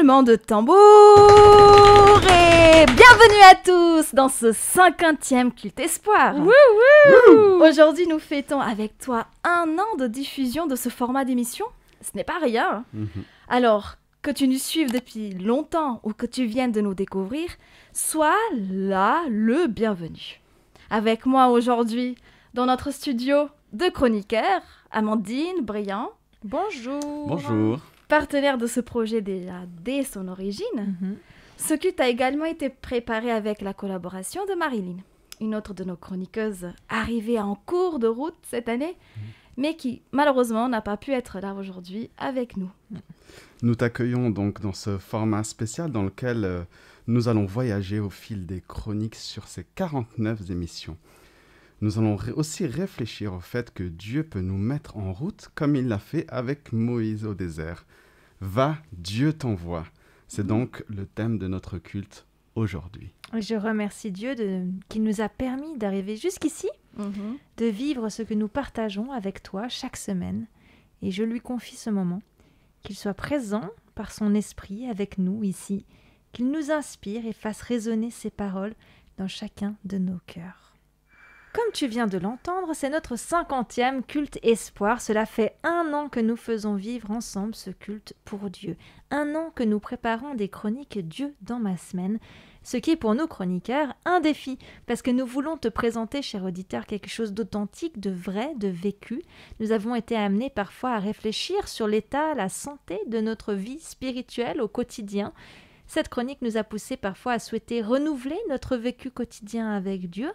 roulement de tambour et bienvenue à tous dans ce 50e Culte Espoir. Aujourd'hui, nous fêtons avec toi 1 an de diffusion de ce format d'émission. Ce n'est pas rien. Alors, que tu nous suives depuis longtemps ou que tu viennes de nous découvrir, sois là le bienvenu. Avec moi aujourd'hui, dans notre studio, 2 chroniqueurs, Amandine, Briand. Bonjour. Bonjour. Partenaire de ce projet déjà dès son origine. Ce culte a également été préparé avec la collaboration de Marilyn, une autre de nos chroniqueuses arrivée en cours de route cette année, mais qui malheureusement n'a pas pu être là aujourd'hui avec nous. Nous t'accueillons donc dans ce format spécial dans lequel nous allons voyager au fil des chroniques sur ces 49 émissions. Nous allons aussi réfléchir au fait que Dieu peut nous mettre en route comme il l'a fait avec Moïse au désert. Va, Dieu t'envoie. C'est donc le thème de notre culte aujourd'hui. Je remercie Dieu qui nous a permis d'arriver jusqu'ici, de vivre ce que nous partageons avec toi chaque semaine. Et je lui confie ce moment, qu'il soit présent par son esprit avec nous ici, qu'il nous inspire et fasse résonner ses paroles dans chacun de nos cœurs. Comme tu viens de l'entendre, c'est notre 50e Culte Espoir. Cela fait 1 an que nous faisons vivre ensemble ce culte pour Dieu. 1 an que nous préparons des chroniques Dieu dans ma semaine. Ce qui est pour nous chroniqueurs un défi, parce que nous voulons te présenter, cher auditeur, quelque chose d'authentique, de vrai, de vécu. Nous avons été amenés parfois à réfléchir sur l'état, la santé de notre vie spirituelle au quotidien. Cette chronique nous a poussés parfois à souhaiter renouveler notre vécu quotidien avec Dieu,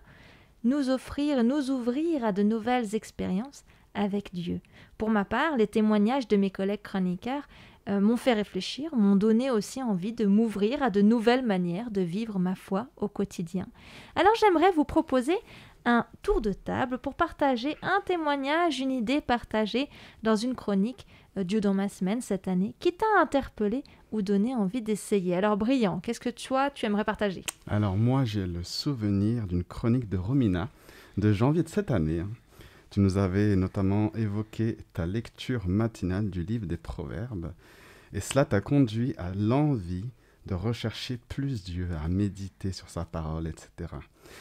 nous offrir, nous ouvrir à de nouvelles expériences avec Dieu. Pour ma part, les témoignages de mes collègues chroniqueurs m'ont fait réfléchir, m'ont donné aussi envie de m'ouvrir à de nouvelles manières de vivre ma foi au quotidien. Alors j'aimerais vous proposer un tour de table pour partager un témoignage, une idée partagée dans une chronique Dieu dans ma semaine cette année qui t'a interpellé ou donné envie d'essayer. Alors Briand, qu'est-ce que tu aimerais partager? Alors moi j'ai le souvenir d'une chronique de Romina de janvier de cette année. Tu nous avais notamment évoqué ta lecture matinale du livre des Proverbes et cela t'a conduit à l'envie de rechercher plus Dieu, à méditer sur sa parole, etc.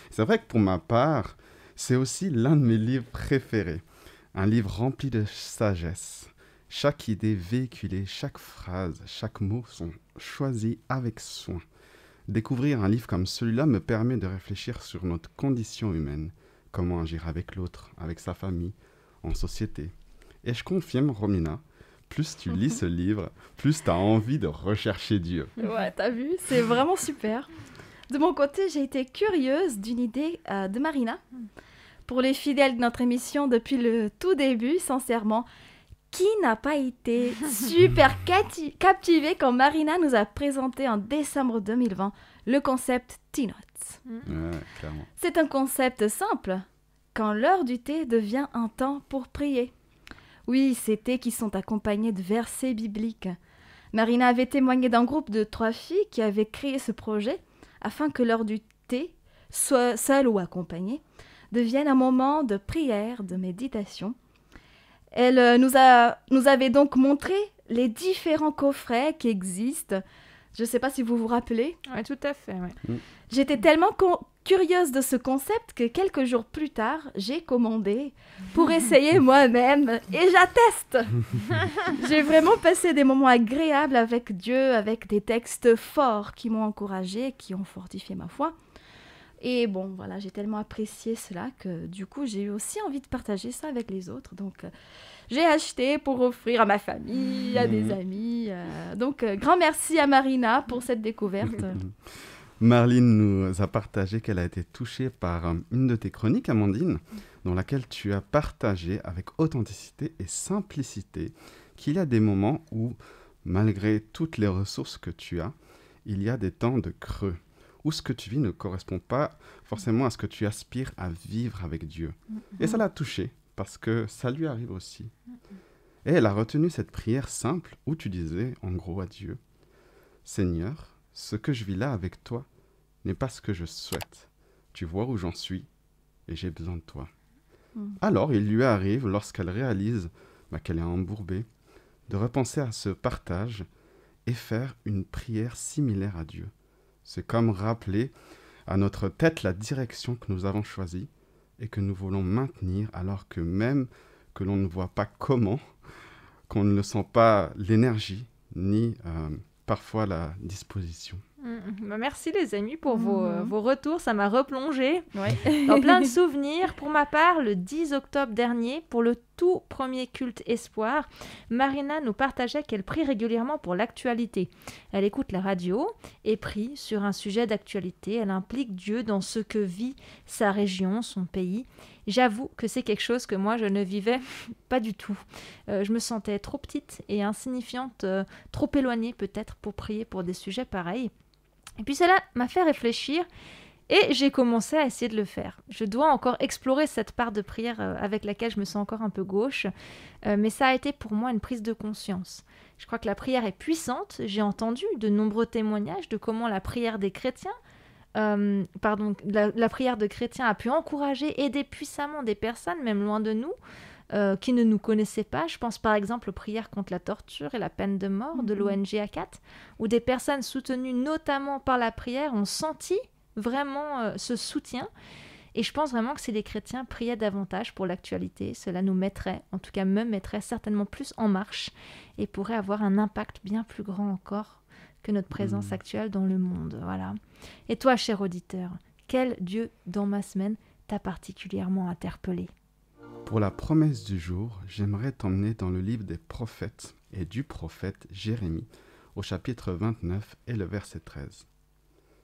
C'est vrai que pour ma part, c'est aussi l'un de mes livres préférés. Un livre rempli de sagesse. Chaque idée véhiculée, chaque phrase, chaque mot sont choisis avec soin. Découvrir un livre comme celui-là me permet de réfléchir sur notre condition humaine, comment agir avec l'autre, avec sa famille, en société. Et je confirme, Romina, plus tu lis ce livre, plus tu as envie de rechercher Dieu. Ouais, t'as vu, c'est vraiment super. De mon côté, j'ai été curieuse d'une idée de Marina. Pour les fidèles de notre émission depuis le tout début, sincèrement, qui n'a pas été super captivé quand Marina nous a présenté en décembre 2020 le concept Tea Notes? Ouais, clairement. C'est un concept simple, quand l'heure du thé devient un temps pour prier. Oui, ces thés qui sont accompagnés de versets bibliques. Marina avait témoigné d'un groupe de 3 filles qui avaient créé ce projet afin que l'heure du thé, soit seule ou accompagnée, devienne un moment de prière, de méditation. Elle nous avait donc montré les différents coffrets qui existent. Je ne sais pas si vous vous rappelez. Oui, tout à fait. Ouais. J'étais tellement curieuse de ce concept que quelques jours plus tard, j'ai commandé pour essayer moi-même et j'atteste. J'ai vraiment passé des moments agréables avec Dieu, avec des textes forts qui m'ont encouragée, qui ont fortifié ma foi. Et bon, voilà, j'ai tellement apprécié cela que du coup, j'ai eu aussi envie de partager ça avec les autres. Donc, j'ai acheté pour offrir à ma famille, à des amis. Donc, grand merci à Marina pour cette découverte. Marlene nous a partagé qu'elle a été touchée par une de tes chroniques, Amandine, dans laquelle tu as partagé avec authenticité et simplicité qu'il y a des moments où, malgré toutes les ressources que tu as, il y a des temps de creux, où ce que tu vis ne correspond pas forcément à ce que tu aspires à vivre avec Dieu. Et ça l'a touchée, parce que ça lui arrive aussi. Et elle a retenu cette prière simple où tu disais, en gros, à Dieu, « Seigneur, ce que je vis là avec toi n'est pas ce que je souhaite. Tu vois où j'en suis et j'ai besoin de toi. » Alors, il lui arrive, lorsqu'elle réalise qu'elle est embourbée, de repenser à ce partage et faire une prière similaire à Dieu. C'est comme rappeler à notre tête la direction que nous avons choisie et que nous voulons maintenir alors que même que l'on ne voit pas comment, qu'on ne sent pas l'énergie ni parfois la disposition. Merci les amis pour vos retours, ça m'a replongé Ouais. dans plein de souvenirs. Pour ma part, le 10 octobre dernier, pour le tout premier culte Espoir, Marina nous partageait qu'elle prie régulièrement pour l'actualité. Elle écoute la radio et prie sur un sujet d'actualité. Elle implique Dieu dans ce que vit sa région, son pays. J'avoue que c'est quelque chose que moi je ne vivais pas du tout. Je me sentais trop petite et insignifiante, trop éloignée peut-être pour prier pour des sujets pareils. Et puis cela m'a fait réfléchir et j'ai commencé à essayer de le faire. Je dois encore explorer cette part de prière avec laquelle je me sens encore un peu gauche, mais ça a été pour moi une prise de conscience. Je crois que la prière est puissante. J'ai entendu de nombreux témoignages de comment la prière des chrétiens, la prière de chrétiens a pu encourager, aider puissamment des personnes, même loin de nous, qui ne nous connaissaient pas. Je pense par exemple aux prières contre la torture et la peine de mort de l'ONG ACAT, où des personnes soutenues notamment par la prière ont senti vraiment ce soutien. Et je pense vraiment que si les chrétiens priaient davantage pour l'actualité, cela nous mettrait, en tout cas me mettrait certainement plus en marche et pourrait avoir un impact bien plus grand encore que notre présence actuelle dans le monde. Voilà. Et toi, cher auditeur, quel Dieu dans ma semaine t'a particulièrement interpellé ? Pour la promesse du jour, j'aimerais t'emmener dans le livre des prophètes et du prophète Jérémie, au chapitre 29 et le verset 13.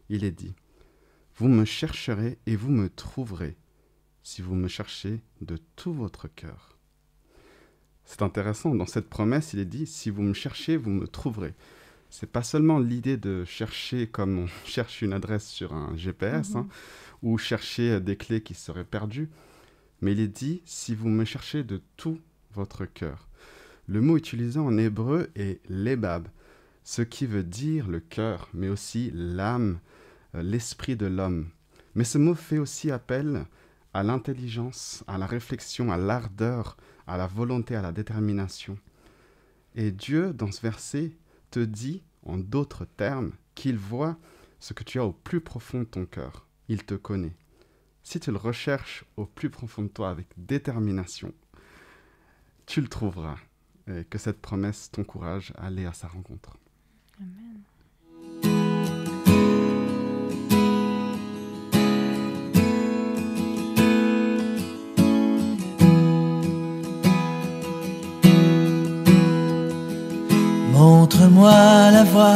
Il est dit : « Vous me chercherez et vous me trouverez, si vous me cherchez de tout votre cœur. » C'est intéressant, dans cette promesse, il est dit : « Si vous me cherchez, vous me trouverez. » C'est pas seulement l'idée de chercher comme on cherche une adresse sur un GPS, ou chercher des clés qui seraient perdues, mais il est dit « si vous me cherchez de tout votre cœur ». Le mot utilisé en hébreu est « lebab », ce qui veut dire le cœur, mais aussi l'âme, l'esprit de l'homme. Mais ce mot fait aussi appel à l'intelligence, à la réflexion, à l'ardeur, à la volonté, à la détermination. Et Dieu, dans ce verset, te dit, en d'autres termes, qu'il voit ce que tu as au plus profond de ton cœur. Il te connaît. Si tu le recherches au plus profond de toi avec détermination, tu le trouveras. Et que cette promesse t'encourage à aller à sa rencontre. Amen. Montre-moi la voie,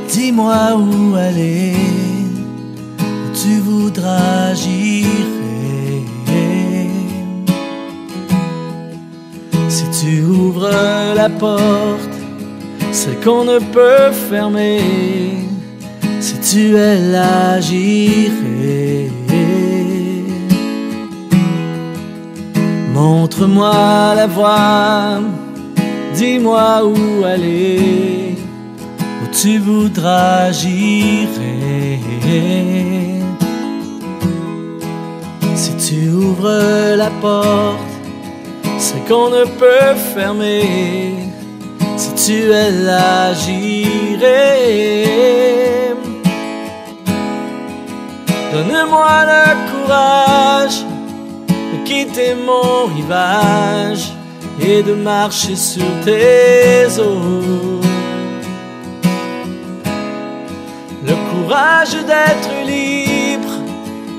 dis-moi où aller, où tu voudras j'irai. Si tu ouvres la porte, celle qu'on ne peut fermer, si tu es là j'irai. Montre-moi la voie, dis-moi où aller, où tu voudras j'irai. Si tu ouvres la porte, c'est qu'on ne peut fermer, si tu es là j'irai. Donne-moi le courage de quitter mon rivage et de marcher sur tes eaux. Le courage d'être libre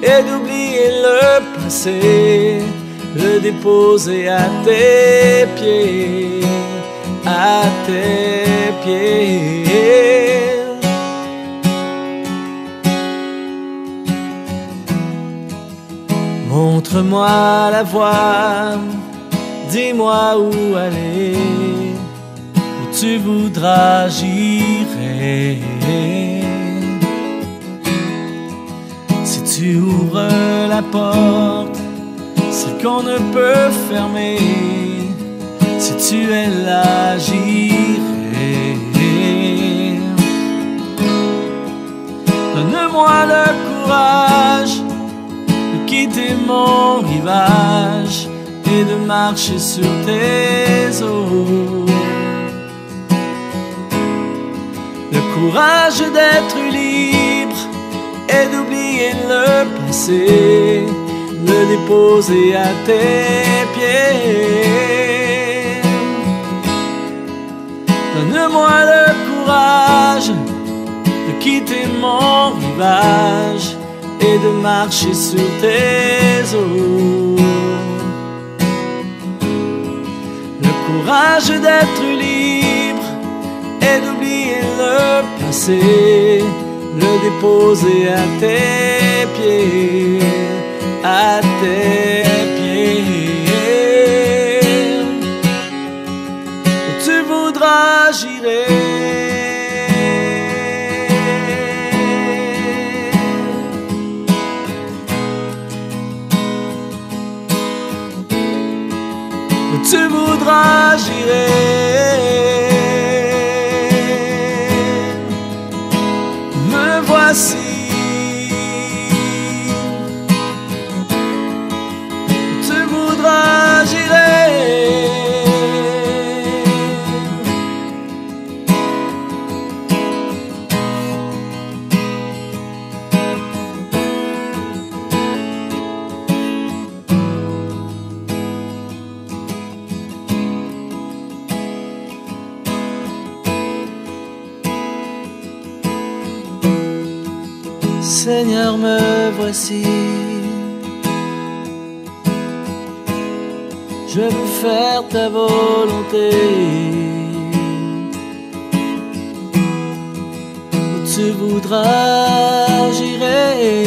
et d'oublier le passé, le déposer à tes pieds, à tes pieds. Montre-moi la voie, dis-moi où aller, où tu voudras j'irai. Si tu ouvres la porte, c'est qu'on ne peut fermer, si tu es là j'irai. Donne-moi le courage de quitter mon rivage et de marcher sur tes eaux. courage d'être libre et d'oublier le passé, le déposer à tes pieds. Donne-moi le courage de quitter mon rivage et de marcher sur tes eaux. Le courage d'être libre et d'oublier le passé, le déposer à tes pieds, à tes pieds. Où tu voudras, j'irai. Où tu voudras, j'irai. Me voici. Où tu voudras, j'irai. Seigneur, me voici. Je veux faire ta volonté. Où tu voudras, j'irai.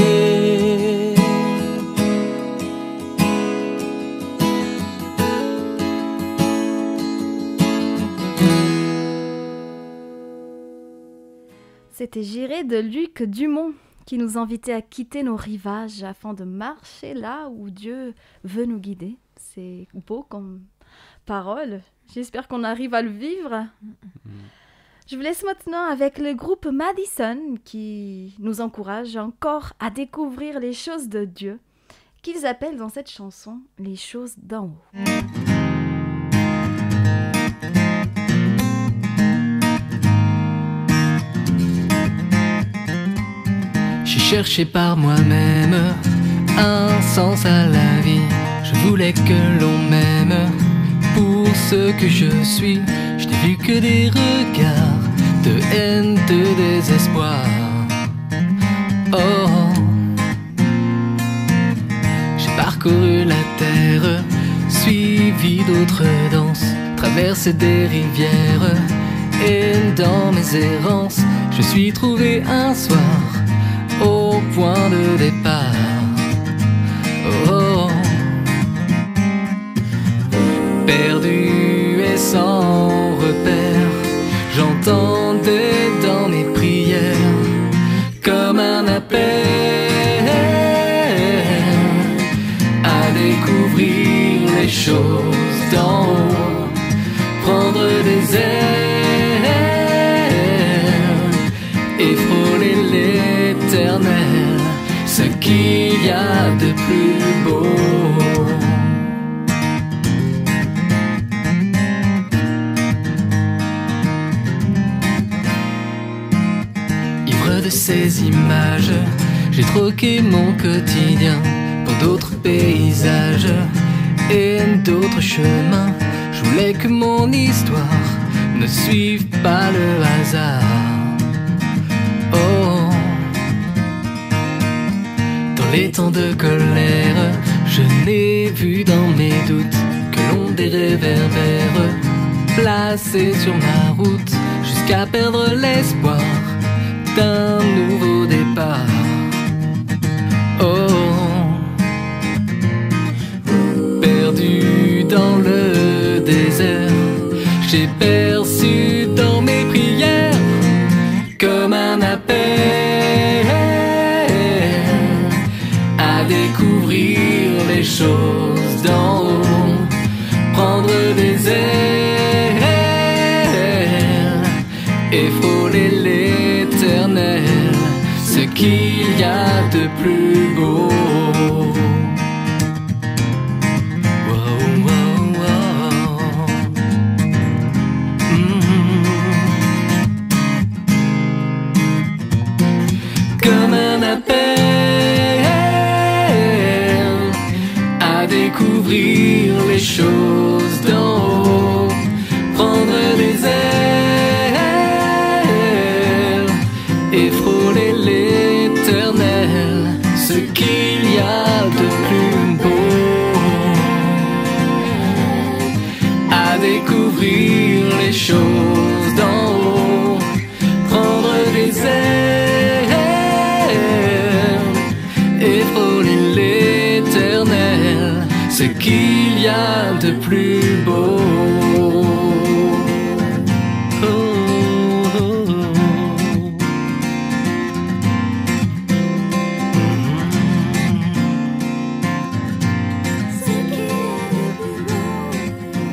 C'était J'irai de Luc Dumont qui nous invitait à quitter nos rivages afin de marcher là où Dieu veut nous guider. C'est beau comme parole. J'espère qu'on arrive à le vivre. Je vous laisse maintenant avec le groupe Madison qui nous encourage encore à découvrir les choses de Dieu, qu'ils appellent dans cette chanson les choses d'en haut. J'ai cherché par moi-même un sens à la vie. Je voulais que l'on m'aime pour ce que je suis. Je n'ai vu que des regards de haine, de désespoir. Oh, j'ai parcouru la terre, suivi d'autres danses, traversé des rivières. Et dans mes errances, je suis trouvé un soir au point de départ. Oh, perdu et sans repère, j'entendais dans mes prières comme un appel à découvrir les choses d'en haut, prendre des ailes et frôler l'éternel, ce qu'il y a de plus beau. Ivre de ces images, j'ai troqué mon quotidien pour d'autres paysages et d'autres chemins. Je voulais que mon histoire ne suive pas le hasard. Oh, dans les temps de colère, je n'ai vu dans mes doutes que l'onde des réverbères placés sur ma route, jusqu'à perdre l'espoir d'un nouveau départ. Oh, perdu dans le désert, j'ai perçu dans mes prières comme un appel à découvrir les choses d'en haut, prendre des ailes et frôler l'éternel, ce qu'il y a de plus beau. découvrir les choses d'en haut, prendre des ailes et frôler l'éternel, ce qu'il y a de plus beau. À découvrir les choses d'en haut, prendre des ailes et frôler l'éternel, ce qu'il y a de plus beau. Oh, oh, oh.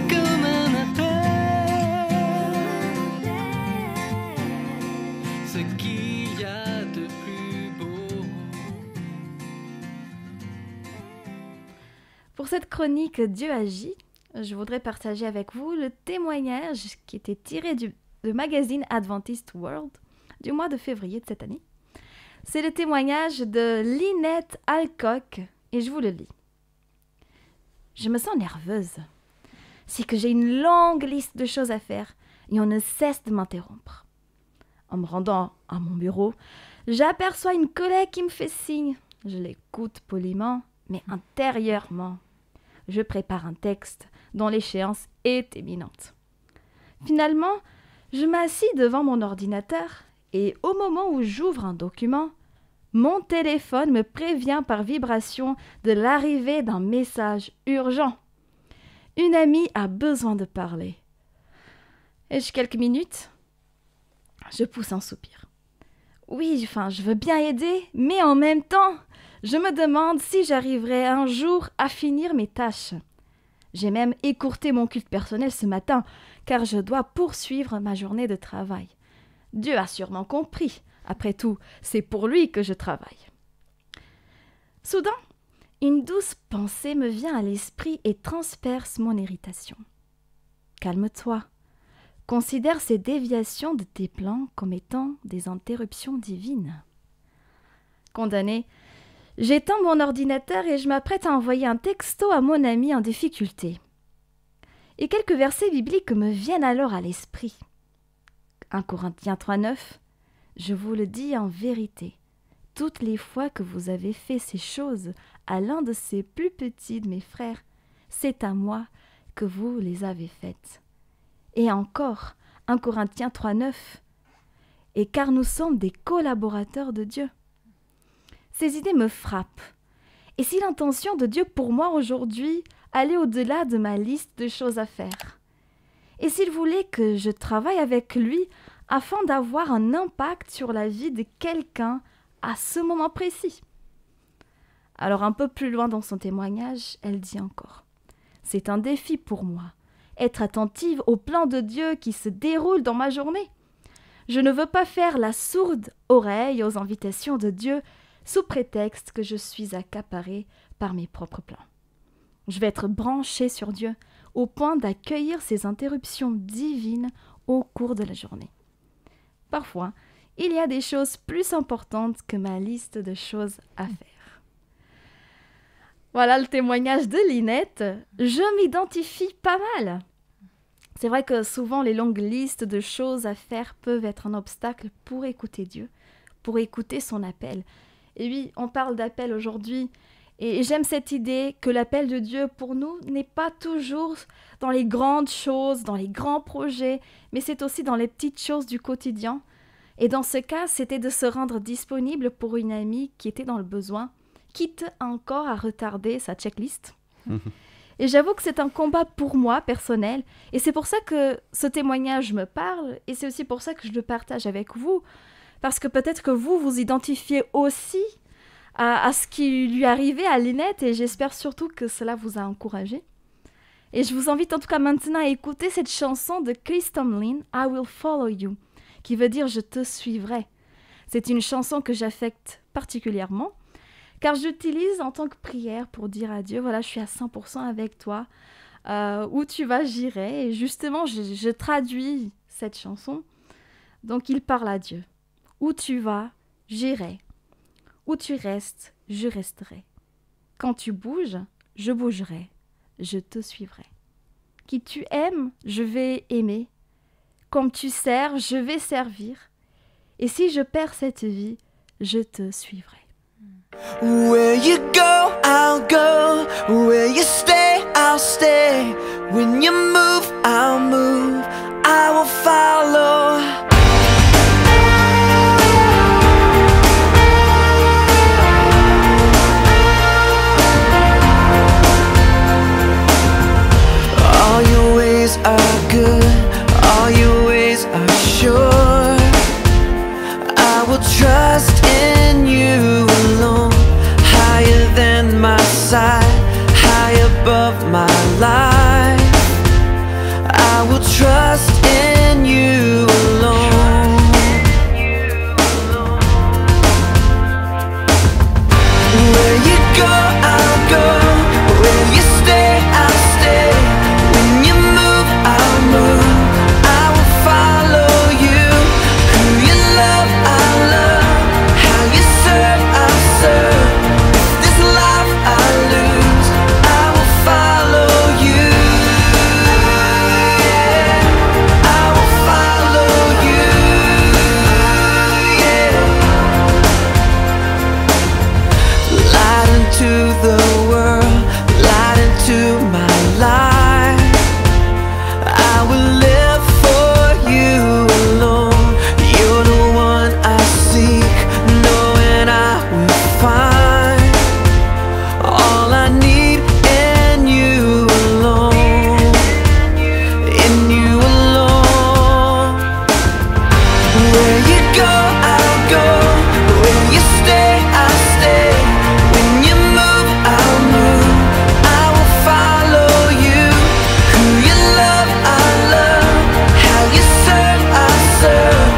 Comme un appel, ce qu'il y a de plus beau. Pour cette chronique Dieu agit, je voudrais partager avec vous le témoignage qui était tiré du magazine Adventist World du mois de février de cette année. C'est le témoignage de Lynette Alcock et je vous le lis. Je me sens nerveuse. C'est que j'ai une longue liste de choses à faire et on ne cesse de m'interrompre. En me rendant à mon bureau, j'aperçois une collègue qui me fait signe. Je l'écoute poliment, mais intérieurement. Je prépare un texte dont l'échéance est imminente. Finalement, je m'assis devant mon ordinateur et au moment où j'ouvre un document, mon téléphone me prévient par vibration de l'arrivée d'un message urgent. Une amie a besoin de parler. Ai-je quelques minutes? Je pousse un soupir. Oui, je veux bien aider, mais en même temps, je me demande si j'arriverai un jour à finir mes tâches. J'ai même écourté mon culte personnel ce matin, car je dois poursuivre ma journée de travail. Dieu a sûrement compris. Après tout, c'est pour lui que je travaille. Soudain, une douce pensée me vient à l'esprit et transperce mon irritation. Calme-toi. Considère ces déviations de tes plans comme étant des interruptions divines. Condamné, j'éteins mon ordinateur et je m'apprête à envoyer un texto à mon ami en difficulté. Et quelques versets bibliques me viennent alors à l'esprit. 1 Corinthiens 3,9 « Je vous le dis en vérité, toutes les fois que vous avez fait ces choses à l'un de ces plus petits de mes frères, c'est à moi que vous les avez faites. » Et encore, 1 Corinthiens 3,9 « Et car nous sommes des collaborateurs de Dieu. » Ces idées me frappent. Et si l'intention de Dieu pour moi aujourd'hui allait au-delà de ma liste de choses à faire? Et s'il voulait que je travaille avec lui afin d'avoir un impact sur la vie de quelqu'un à ce moment précis? Alors un peu plus loin dans son témoignage, elle dit encore « C'est un défi pour moi, être attentive au plan de Dieu qui se déroule dans ma journée. Je ne veux pas faire la sourde oreille aux invitations de Dieu sous prétexte que je suis accaparée par mes propres plans. Je vais être branchée sur Dieu au point d'accueillir ces interruptions divines au cours de la journée. Parfois, il y a des choses plus importantes que ma liste de choses à faire. » Voilà le témoignage de Lynette. Je m'identifie pas mal. C'est vrai que souvent les longues listes de choses à faire peuvent être un obstacle pour écouter Dieu, pour écouter son appel. Et oui, on parle d'appel aujourd'hui, et j'aime cette idée que l'appel de Dieu pour nous n'est pas toujours dans les grandes choses, dans les grands projets, mais c'est aussi dans les petites choses du quotidien. Et dans ce cas, c'était de se rendre disponible pour une amie qui était dans le besoin, quitte encore à retarder sa checklist. Et j'avoue que c'est un combat pour moi, personnel, et c'est pour ça que ce témoignage me parle, et c'est aussi pour ça que je le partage avec vous, parce que peut-être que vous vous identifiez aussi à ce qui lui arrivait à Lynette, et j'espère surtout que cela vous a encouragé. Et je vous invite en tout cas maintenant à écouter cette chanson de Chris Tomlin, « I Will Follow You », qui veut dire « Je te suivrai ». C'est une chanson que j'affecte particulièrement, car j'utilise en tant que prière pour dire à Dieu, voilà, je suis à 100% avec toi, où tu vas, j'irai. Et justement, je traduis cette chanson. Donc, il parle à Dieu. Où tu vas, j'irai. Où tu restes, je resterai. Quand tu bouges, je bougerai. je te suivrai. Qui tu aimes, je vais aimer. Comme tu sers, je vais servir. Et si je perds cette vie, je te suivrai. Where you go, I'll go. Where you stay, I'll stay. When you move, I'll move. I will follow. All your ways are good. All your ways are sure. I will trust in you alone. Higher than my sight, high above my life. I will trust in you alone. Where you go, I'll go. Where you stay, I'll stay. When you move, I'll move. I will follow you. Who you love, I'll love. How you serve, I'll serve. If this life I lose, I will follow you. Yeah, I will follow you. Yeah. Light into the world, light into my life. I will live for you alone. You're the one I seek, knowing I will find all I need in you alone. In you alone. Where you go, I'll go. Where you stay, I'll stay. When you move, I'll move. I will follow you. Who you love, I love. How you serve, I serve.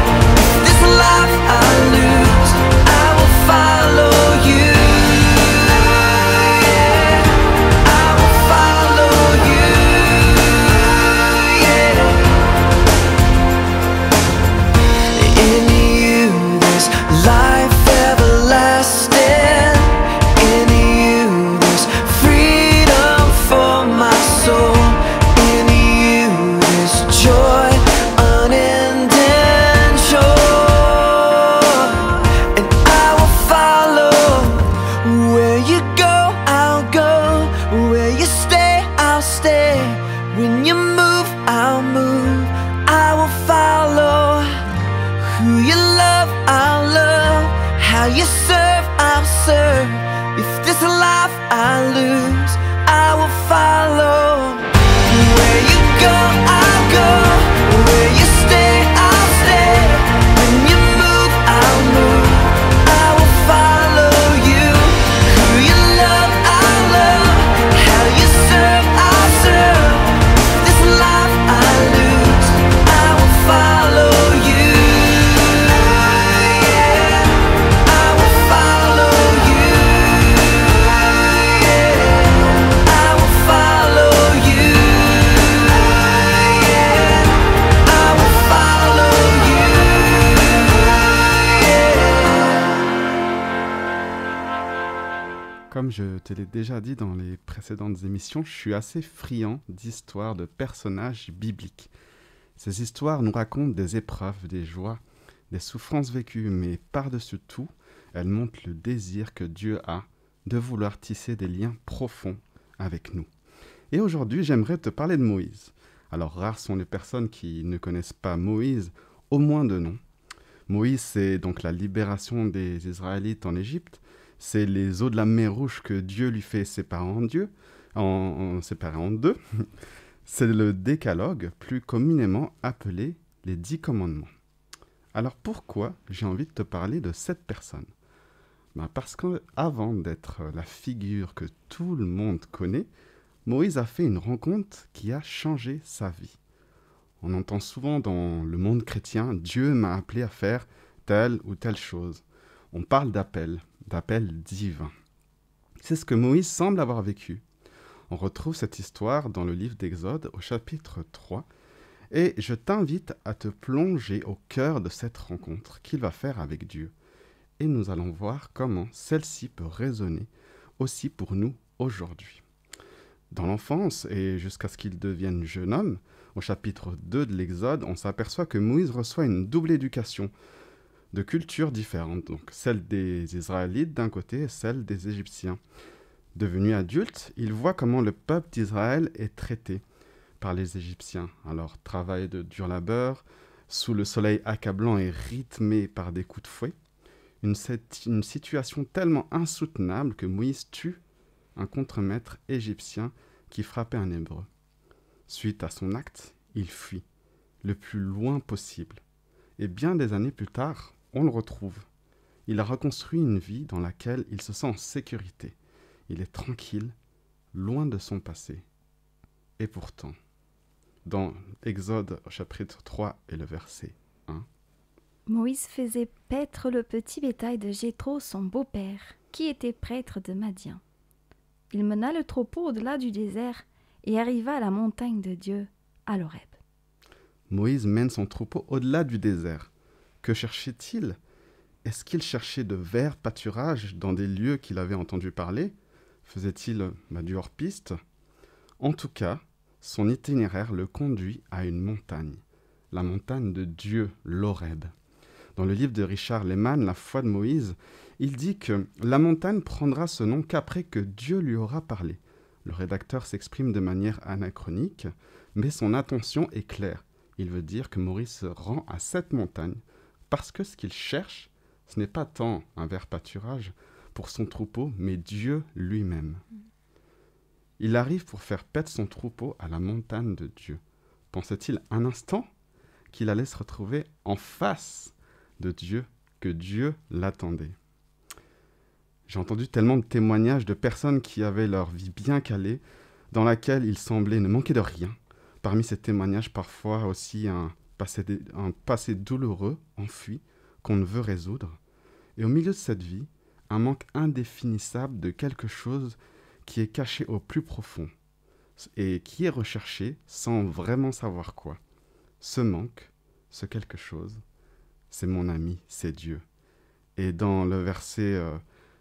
If this life I lose, I will follow you. Yeah, I will follow you. Yeah. In you there's life everlasting. In you there's freedom for my soul. In you there's joy unending joy. And I will follow. Where you go, I'll go. Where you stay, I'll stay. When you move, I'll move. I will follow. Who you love, I'll love. How you serve, I'll serve. If this life I lose, I will follow. Where you go, I'll go. Where you stay, I'll stay. When you move, I'll move. I will follow you. Who you love, I'll love. How you serve, I'll serve. If this life I lose, I will follow you. Yeah, I will follow you. Yeah, I will follow you. Yeah, I will follow you. Yeah. Comme je te l'ai déjà dit dans les précédentes émissions, je suis assez friand d'histoires de personnages bibliques. Ces histoires nous racontent des épreuves, des joies, des souffrances vécues, mais par-dessus tout, elles montrent le désir que Dieu a de vouloir tisser des liens profonds avec nous. Et aujourd'hui, j'aimerais te parler de Moïse. Alors, rares sont les personnes qui ne connaissent pas Moïse, au moins de nom. Moïse, c'est donc la libération des Israélites en Égypte. C'est les eaux de la mer Rouge que Dieu lui fait séparer séparer en deux. C'est le décalogue, plus communément appelé les 10 commandements. Alors pourquoi j'ai envie de te parler de cette personne ? Parce qu'avant d'être la figure que tout le monde connaît, Moïse a fait une rencontre qui a changé sa vie. On entend souvent dans le monde chrétien, Dieu m'a appelé à faire telle ou telle chose. On parle d'appel divin. C'est ce que Moïse semble avoir vécu. On retrouve cette histoire dans le livre d'Exode au chapitre 3 et je t'invite à te plonger au cœur de cette rencontre qu'il va faire avec Dieu. Et nous allons voir comment celle-ci peut résonner aussi pour nous aujourd'hui. Dans l'enfance et jusqu'à ce qu'il devienne jeune homme, au chapitre 2 de l'Exode, on s'aperçoit que Moïse reçoit une double éducation de cultures différentes, donc celle des Israélites d'un côté et celle des Égyptiens. Devenu adulte, il voit comment le peuple d'Israël est traité par les Égyptiens. Alors, travail de dur labeur, sous le soleil accablant et rythmé par des coups de fouet. Une situation tellement insoutenable que Moïse tue un contremaître égyptien qui frappait un Hébreu. Suite à son acte, il fuit, le plus loin possible. Et bien des années plus tard, on le retrouve. Il a reconstruit une vie dans laquelle il se sent en sécurité. Il est tranquille, loin de son passé. Et pourtant, dans Exode chapitre 3 et le verset 1, Moïse faisait paître le petit bétail de Jéthro, son beau-père, qui était prêtre de Madian. Il mena le troupeau au-delà du désert et arriva à la montagne de Dieu, à l'Horeb. Moïse mène son troupeau au-delà du désert. Que cherchait-il? Est-ce qu'il cherchait de verts pâturages dans des lieux qu'il avait entendu parler? Faisait-il du hors-piste? En tout cas, son itinéraire le conduit à une montagne, la montagne de Dieu, l'Horeb. Dans le livre de Richard Lehman, La foi de Moïse, il dit que la montagne prendra ce nom qu'après que Dieu lui aura parlé. Le rédacteur s'exprime de manière anachronique, mais son intention est claire. Il veut dire que Moïse se rend à cette montagne parce que ce qu'il cherche, ce n'est pas tant un vert pâturage pour son troupeau, mais Dieu lui-même. Il arrive pour faire paître son troupeau à la montagne de Dieu. Pensait-il un instant qu'il allait se retrouver en face de Dieu, que Dieu l'attendait? J'ai entendu tellement de témoignages de personnes qui avaient leur vie bien calée, dans laquelle il semblait ne manquer de rien. Parmi ces témoignages, parfois aussi un passé douloureux, enfui, qu'on ne veut résoudre. Et au milieu de cette vie, un manque indéfinissable de quelque chose qui est caché au plus profond et qui est recherché sans vraiment savoir quoi. Ce manque, ce quelque chose, c'est mon ami, c'est Dieu. Et dans le verset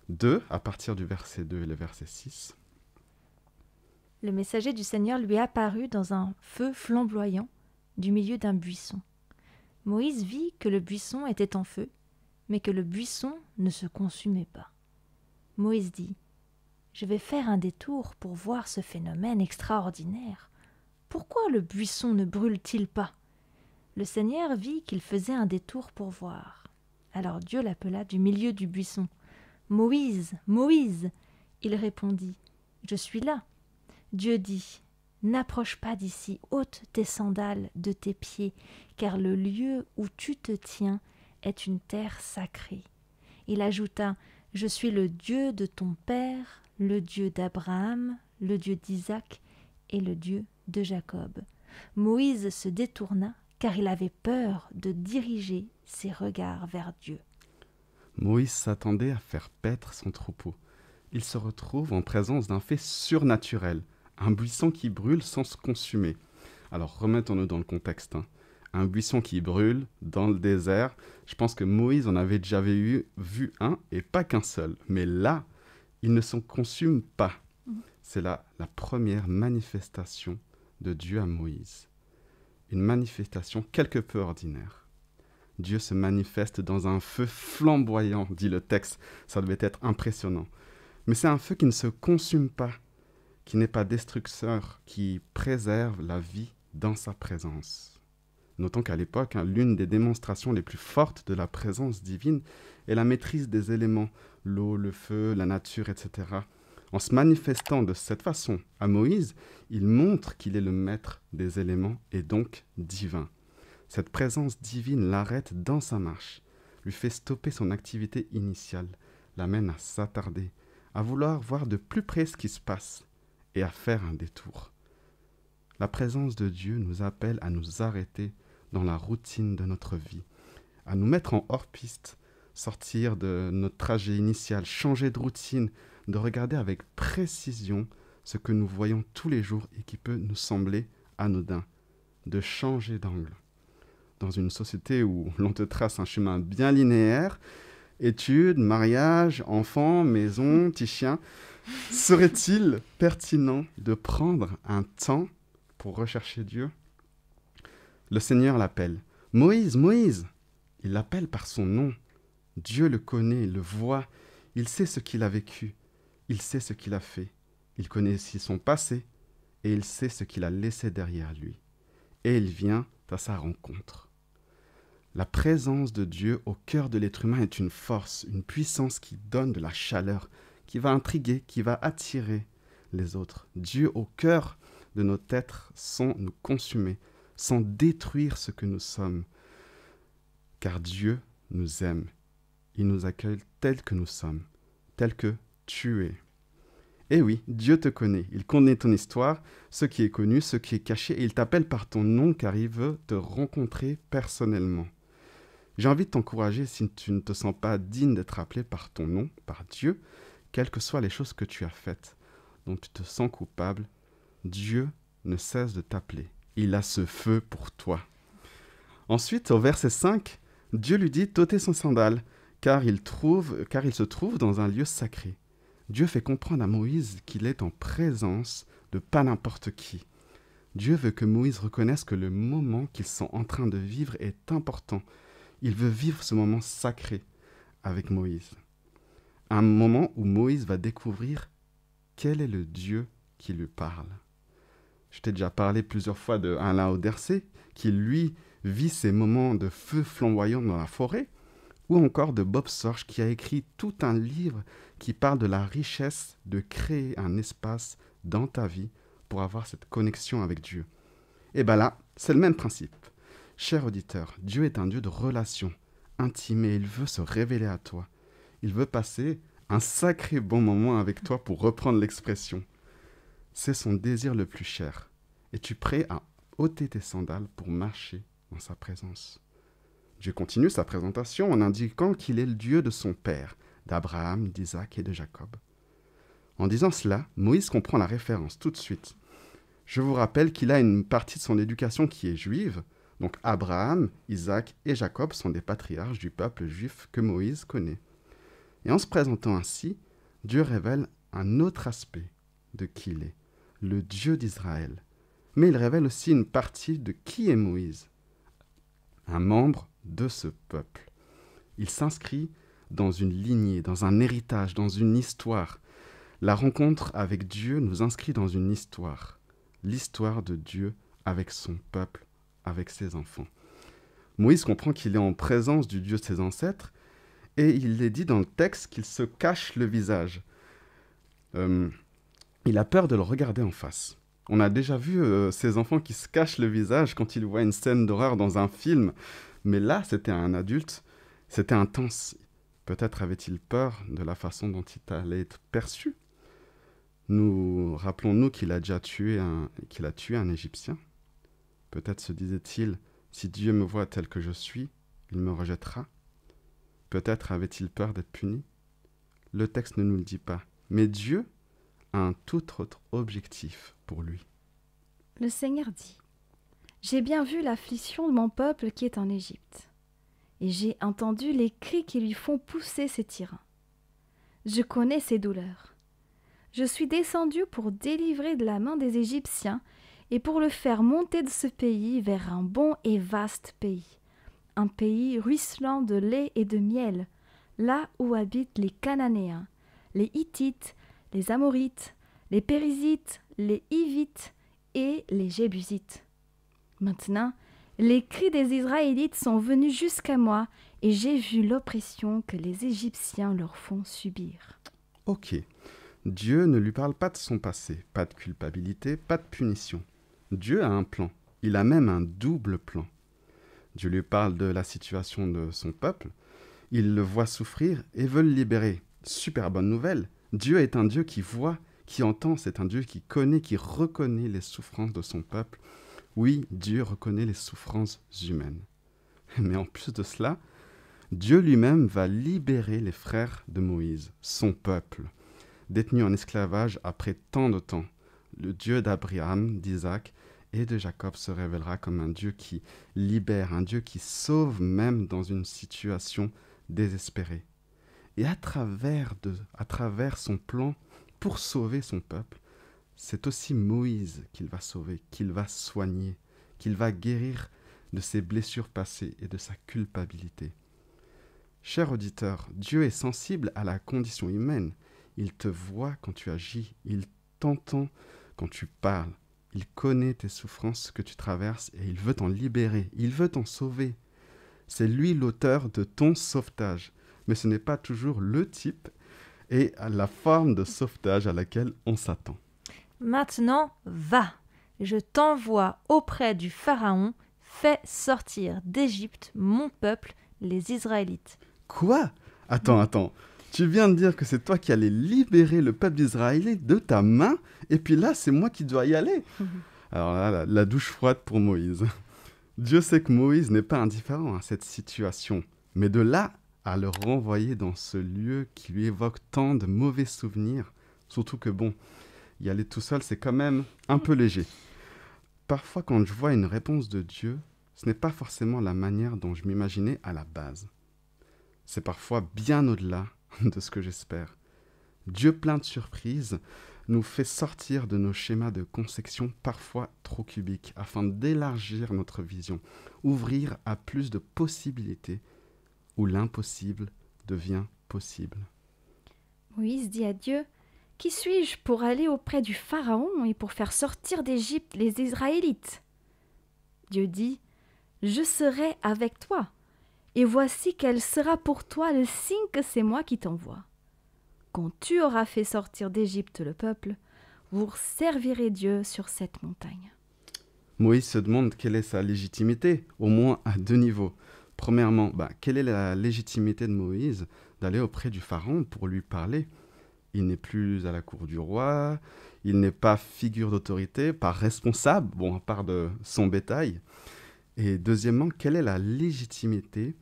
2, à partir du verset 2 et le verset 6, le messager du Seigneur lui apparut dans un feu flamboyant du milieu d'un buisson. Moïse vit que le buisson était en feu, mais que le buisson ne se consumait pas. Moïse dit : « Je vais faire un détour pour voir ce phénomène extraordinaire. Pourquoi le buisson ne brûle-t-il pas ? » Le Seigneur vit qu'il faisait un détour pour voir. Alors Dieu l'appela du milieu du buisson. « Moïse, Moïse !» Il répondit : « Je suis là. » Dieu dit : « N'approche pas d'ici, ôte tes sandales de tes pieds, car le lieu où tu te tiens est une terre sacrée. » Il ajouta : « Je suis le Dieu de ton père, le Dieu d'Abraham, le Dieu d'Isaac et le Dieu de Jacob. » Moïse se détourna, car il avait peur de diriger ses regards vers Dieu. Moïse s'attendait à faire paître son troupeau. Il se retrouve en présence d'un fait surnaturel, un buisson qui brûle sans se consumer. Alors remettons-nous dans le contexte. Un buisson qui brûle dans le désert, je pense que Moïse en avait déjà vu un et pas qu'un seul. Mais là, il ne s'en consume pas. C'est la première manifestation de Dieu à Moïse. Une manifestation quelque peu ordinaire. Dieu se manifeste dans un feu flamboyant, dit le texte. Ça devait être impressionnant. Mais c'est un feu qui ne se consume pas, qui n'est pas destructeur, qui préserve la vie dans sa présence. Notons qu'à l'époque, l'une des démonstrations les plus fortes de la présence divine est la maîtrise des éléments, l'eau, le feu, la nature, etc. En se manifestant de cette façon à Moïse, il montre qu'il est le maître des éléments et donc divin. Cette présence divine l'arrête dans sa marche, lui fait stopper son activité initiale, l'amène à s'attarder, à vouloir voir de plus près ce qui se passe et à faire un détour. La présence de Dieu nous appelle à nous arrêter dans la routine de notre vie, à nous mettre en hors-piste, sortir de notre trajet initial, changer de routine, de regarder avec précision ce que nous voyons tous les jours et qui peut nous sembler anodin, de changer d'angle. Dans une société où l'on te trace un chemin bien linéaire Études, mariage, enfants, maison, petit chien. Serait-il pertinent de prendre un temps pour rechercher Dieu? Le Seigneur l'appelle. Moïse, Moïse! Il l'appelle par son nom. Dieu le connaît, le voit. Il sait ce qu'il a vécu. Il sait ce qu'il a fait. Il connaît aussi son passé. Et il sait ce qu'il a laissé derrière lui. Et il vient à sa rencontre. La présence de Dieu au cœur de l'être humain est une force, une puissance qui donne de la chaleur, qui va intriguer, qui va attirer les autres. Dieu au cœur de notre être sans nous consumer, sans détruire ce que nous sommes. Car Dieu nous aime. Il nous accueille tels que nous sommes, tels que tu es. Eh oui, Dieu te connaît. Il connaît ton histoire, ce qui est connu, ce qui est caché, et il t'appelle par ton nom car il veut te rencontrer personnellement. J'ai envie de t'encourager, si tu ne te sens pas digne d'être appelé par ton nom, par Dieu, quelles que soient les choses que tu as faites, dont tu te sens coupable, Dieu ne cesse de t'appeler. Il a ce feu pour toi. Ensuite, au verset 5, Dieu lui dit d'ôter son sandal, car il se trouve dans un lieu sacré. Dieu fait comprendre à Moïse qu'il est en présence de pas n'importe qui. Dieu veut que Moïse reconnaisse que le moment qu'ils sont en train de vivre est important. Il veut vivre ce moment sacré avec Moïse. Un moment où Moïse va découvrir quel est le Dieu qui lui parle. Je t'ai déjà parlé plusieurs fois de Alain Audercet, qui lui vit ces moments de feu flamboyant dans la forêt, ou encore de Bob Sorge, qui a écrit tout un livre qui parle de la richesse de créer un espace dans ta vie pour avoir cette connexion avec Dieu. Et bien là, c'est le même principe. Cher auditeur, Dieu est un Dieu de relation intime et il veut se révéler à toi. Il veut passer un sacré bon moment avec toi, pour reprendre l'expression. C'est son désir le plus cher. Es-tu prêt à ôter tes sandales pour marcher dans sa présence? Dieu continue sa présentation en indiquant qu'il est le Dieu de son père, d'Abraham, d'Isaac et de Jacob. En disant cela, Moïse comprend la référence tout de suite. Je vous rappelle qu'il a une partie de son éducation qui est juive, donc Abraham, Isaac et Jacob sont des patriarches du peuple juif que Moïse connaît. Et en se présentant ainsi, Dieu révèle un autre aspect de qui il est, le Dieu d'Israël. Mais il révèle aussi une partie de qui est Moïse, un membre de ce peuple. Il s'inscrit dans une lignée, dans un héritage, dans une histoire. La rencontre avec Dieu nous inscrit dans une histoire, l'histoire de Dieu avec son peuple, avec ses enfants. Moïse comprend qu'il est en présence du Dieu de ses ancêtres, et il est dit dans le texte qu'il se cache le visage. Il a peur de le regarder en face. On a déjà vu ces enfants qui se cachent le visage quand ils voient une scène d'horreur dans un film, mais là, c'était un adulte, c'était intense. Peut-être avait-il peur de la façon dont il allait être perçu. Rappelons-nous qu'il a tué un Égyptien. Peut-être se disait-il, si Dieu me voit tel que je suis, il me rejettera. Peut-être avait-il peur d'être puni. Le texte ne nous le dit pas. Mais Dieu a un tout autre objectif pour lui. Le Seigneur dit: J'ai bien vu l'affliction de mon peuple qui est en Égypte, et j'ai entendu les cris qui lui font pousser ses tyrans. Je connais ses douleurs. Je suis descendu pour délivrer de la main des Égyptiens et pour le faire monter de ce pays vers un bon et vaste pays, un pays ruisselant de lait et de miel, là où habitent les Cananéens, les Hittites, les Amorites, les Périzites, les Hivites et les Jébusites. Maintenant, les cris des Israélites sont venus jusqu'à moi et j'ai vu l'oppression que les Égyptiens leur font subir. Ok, Dieu ne lui parle pas de son passé, pas de culpabilité, pas de punition. Dieu a un plan, il a même un double plan. Dieu lui parle de la situation de son peuple, il le voit souffrir et veut le libérer. Super bonne nouvelle, Dieu est un Dieu qui voit, qui entend, c'est un Dieu qui connaît, qui reconnaît les souffrances de son peuple. Oui, Dieu reconnaît les souffrances humaines. Mais en plus de cela, Dieu lui-même va libérer les frères de Moïse, son peuple, détenu en esclavage après tant de temps. Le Dieu d'Abraham, d'Isaac et de Jacob se révélera comme un Dieu qui libère, un Dieu qui sauve même dans une situation désespérée. Et à travers son plan pour sauver son peuple, c'est aussi Moïse qu'il va sauver, qu'il va soigner, qu'il va guérir de ses blessures passées et de sa culpabilité. Cher auditeur, Dieu est sensible à la condition humaine. Il te voit quand tu agis, il t'entend quand tu parles. Il connaît tes souffrances que tu traverses et il veut t'en libérer, il veut t'en sauver. C'est lui l'auteur de ton sauvetage, mais ce n'est pas toujours le type et la forme de sauvetage à laquelle on s'attend. Maintenant, va, je t'envoie auprès du Pharaon, fais sortir d'Égypte mon peuple, les Israélites. Quoi ? Attends. Tu viens de dire que c'est toi qui allais libérer le peuple d'Israël de ta main, et puis là, c'est moi qui dois y aller. Alors là, la douche froide pour Moïse. Dieu sait que Moïse n'est pas indifférent à cette situation, mais de là à le renvoyer dans ce lieu qui lui évoque tant de mauvais souvenirs, surtout que bon, y aller tout seul, c'est quand même un peu léger. Parfois, quand je vois une réponse de Dieu, ce n'est pas forcément la manière dont je m'imaginais à la base. C'est parfois bien au-delà de ce que j'espère. Dieu, plein de surprises, nous fait sortir de nos schémas de conception parfois trop cubiques afin d'élargir notre vision, ouvrir à plus de possibilités où l'impossible devient possible. Moïse dit à Dieu, « Qui suis-je pour aller auprès du Pharaon et pour faire sortir d'Égypte les Israélites ?» Dieu dit, « Je serai avec toi, et voici quel sera pour toi le signe que c'est moi qui t'envoie. Quand tu auras fait sortir d'Égypte le peuple, vous servirez Dieu sur cette montagne. » Moïse se demande quelle est sa légitimité, au moins à deux niveaux. Premièrement, quelle est la légitimité de Moïse d'aller auprès du Pharaon pour lui parler ? Il n'est plus à la cour du roi, il n'est pas figure d'autorité, pas responsable, à part de son bétail. Et deuxièmement, quelle est la légitimité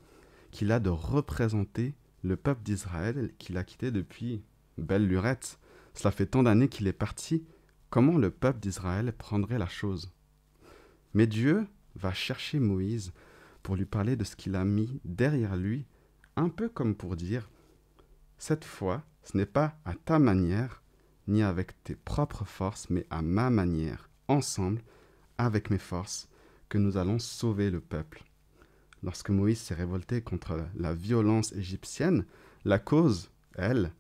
qu'il a de représenter le peuple d'Israël qu'il a quitté depuis belle lurette ? Cela fait tant d'années qu'il est parti. Comment le peuple d'Israël prendrait la chose ? Mais Dieu va chercher Moïse pour lui parler de ce qu'il a mis derrière lui, un peu comme pour dire « Cette fois, ce n'est pas à ta manière, ni avec tes propres forces, mais à ma manière, ensemble, avec mes forces, que nous allons sauver le peuple. » Lorsque Moïse s'est révolté contre la violence égyptienne, la cause, elle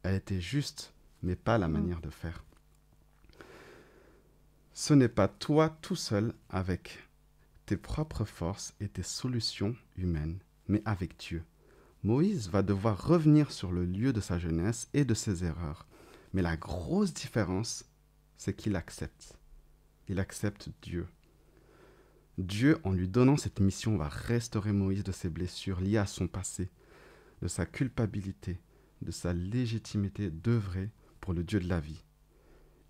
était juste, mais pas la manière de faire. Ce n'est pas toi tout seul avec tes propres forces et tes solutions humaines, mais avec Dieu. Moïse va devoir revenir sur le lieu de sa jeunesse et de ses erreurs. Mais la grosse différence, c'est qu'il accepte. Il accepte Dieu. Dieu, en lui donnant cette mission, va restaurer Moïse de ses blessures liées à son passé, de sa culpabilité, de sa légitimité d'œuvrer pour le Dieu de la vie.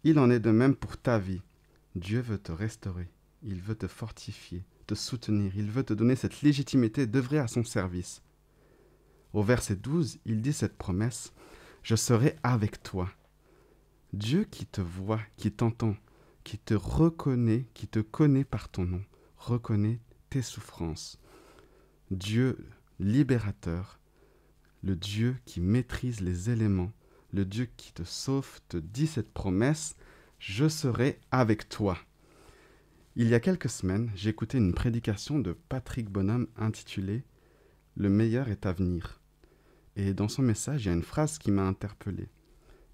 Il en est de même pour ta vie. Dieu veut te restaurer, il veut te fortifier, te soutenir, il veut te donner cette légitimité d'œuvrer à son service. Au verset 12, il dit cette promesse, « Je serai avec toi ». Dieu qui te voit, qui t'entend, qui te reconnaît, qui te connaît par ton nom, reconnaît tes souffrances. Dieu libérateur, le Dieu qui maîtrise les éléments, le Dieu qui te sauve, te dit cette promesse, « Je serai avec toi ». Il y a quelques semaines, j'ai écouté une prédication de Patrick Bonhomme intitulée « Le meilleur est à venir ». Et dans son message, il y a une phrase qui m'a interpellé.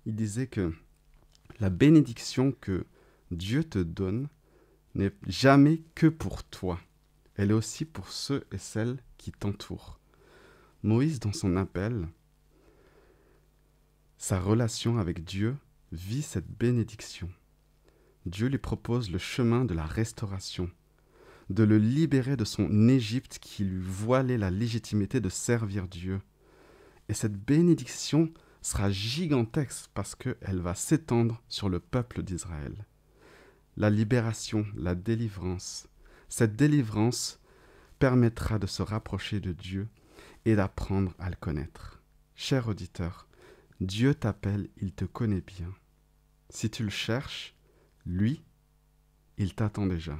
Il disait que la bénédiction que Dieu te donne n'est jamais que pour toi. Elle est aussi pour ceux et celles qui t'entourent. Moïse, dans son appel, sa relation avec Dieu vit cette bénédiction. Dieu lui propose le chemin de la restauration, de le libérer de son Égypte qui lui voilait la légitimité de servir Dieu. Et cette bénédiction sera gigantesque parce qu'elle va s'étendre sur le peuple d'Israël. La libération, la délivrance, cette délivrance permettra de se rapprocher de Dieu et d'apprendre à le connaître. Cher auditeur, Dieu t'appelle, il te connaît bien. Si tu le cherches, lui, il t'attend déjà.